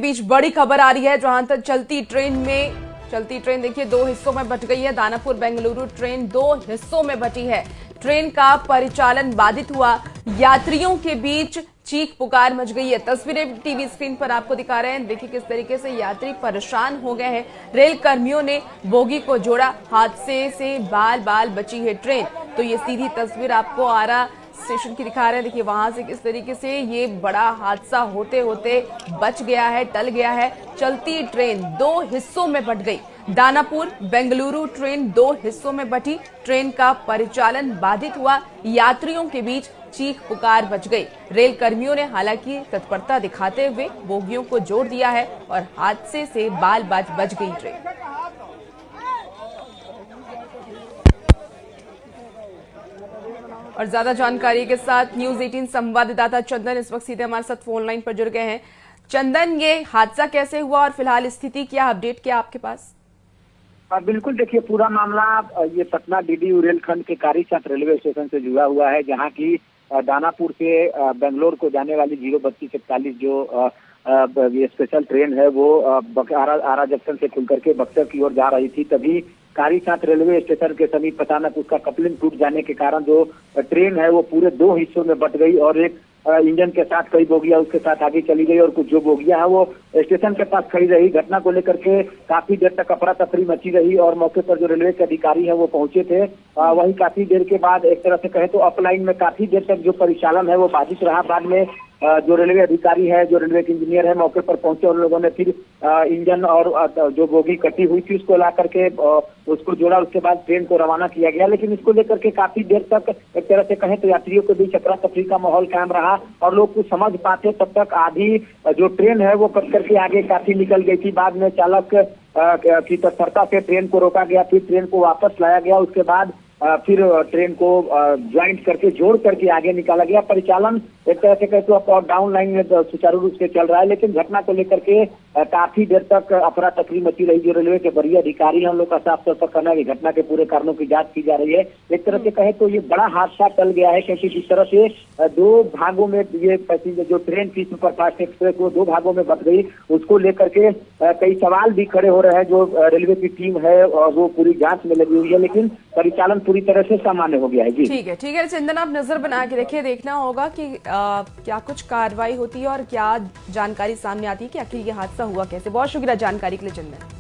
बीच बड़ी खबर आ रही है, जहां तक चलती ट्रेन देखिए दो हिस्सों में बंट गई है। दानापुर बेंगलुरु ट्रेन दो हिस्सों में बंटी है। ट्रेन का परिचालन बाधित हुआ, यात्रियों के बीच चीख पुकार मच गई है। तस्वीरें टीवी स्क्रीन पर आपको दिखा रहे हैं। देखिए किस तरीके से यात्री परेशान हो गए हैं। रेल कर्मियों ने बोगी को जोड़ा, हादसे से बाल बाल बची है ट्रेन। तो ये सीधी तस्वीर आपको आरा स्टेशन की दिखा रहे हैं। देखिए वहां से किस तरीके से ये बड़ा हादसा होते होते बच गया है, टल गया है। चलती ट्रेन दो हिस्सों में बंट गई। दानापुर बेंगलुरु ट्रेन दो हिस्सों में बंटी। ट्रेन का परिचालन बाधित हुआ, यात्रियों के बीच चीख पुकार बच गई। रेल कर्मियों ने हालांकि तत्परता दिखाते हुए बोगियों को जोड़ दिया है और हादसे से बाल बाल बच गई ट्रेन। और ज्यादा जानकारी के साथ न्यूज 18 संवाददाता चंदन इस वक्त सीधे हमारे साथ फोन लाइन पर जुड़ गए हैं। चंदन, ये हादसा कैसे हुआ और फिलहाल स्थिति क्या अपडेट क्या आपके पास? बिल्कुल, देखिए पूरा मामला ये पटना डीडीयू रेलखंड के कारीचांद रेलवे स्टेशन से जुड़ा हुआ है, जहां की दानापुर से बेंगलोर को जाने वाली 03241 जो ये स्पेशल ट्रेन है वो आरा जंक्शन से खुल करके बक्सर की ओर जा रही थी। तभी कारीचांद रेलवे स्टेशन के समीप अचानक उसका कपलिंग टूट जाने के कारण जो ट्रेन है वो पूरे दो हिस्सों में बंट गई और एक इंजन के साथ कई बोगियां उसके साथ आगे चली गई और कुछ जो बोगियां है वो स्टेशन के पास खड़ी रही। घटना को लेकर के काफी देर तक अफरा तफरी मची रही और मौके पर जो रेलवे के अधिकारी हैं वो पहुंचे थे। वहीं काफी देर के बाद एक तरह से कहे तो अपलाइन में काफी देर तक जो परिचालन है वो बाधित रहा। बाद में जो रेलवे अधिकारी है, जो रेलवे के इंजीनियर है, मौके पर पहुंचे और लोगों ने फिर इंजन और जो बोगी कटी हुई थी उसको ला करके उसको जोड़ा। उसके बाद ट्रेन को रवाना किया गया, लेकिन इसको लेकर के काफी देर तक एक तरह से कहें तो यात्रियों के बीच अफरा तफरी का माहौल कायम रहा और लोग कुछ समझ पाते तब तक आधी जो ट्रेन है वो कट करके आगे काफी निकल गई थी। बाद में चालक की तत्परता से ट्रेन को रोका गया, फिर ट्रेन को वापस लाया गया। उसके बाद फिर ट्रेन को ज्वाइंट करके जोड़ करके आगे निकाला गया। परिचालन एक तरह से कहते अप और डाउन लाइन में सुचारू रूप से चल रहा है, लेकिन घटना को लेकर के काफी देर तक अफरा तफरी मची रही। जो रेलवे के वरीय अधिकारी हैं उन लोग का साफ तौर पर कहना है कि घटना के पूरे कारणों की जांच की जा रही है। एक तरह से कहे तो ये बड़ा हादसा टल गया है, क्योंकि जिस तरह से दो भागों में ये पैसेंजर जो ट्रेन थी सुपरफास्ट एक्सप्रेस वो दो भागों में बंट गई, उसको लेकर के कई सवाल भी खड़े हो रहे हैं। जो रेलवे की टीम है वो पूरी जांच में लगी हुई है, लेकिन परिचालन पूरी तरह से सामान्य हो गया है। जी ठीक है चंदन, आप नजर बना के रखिए। देखना होगा कि क्या कुछ कार्रवाई होती है और क्या जानकारी सामने आती है कि आखिर ये हादसा हुआ कैसे। बहुत शुक्रिया जानकारी के लिए चंदन।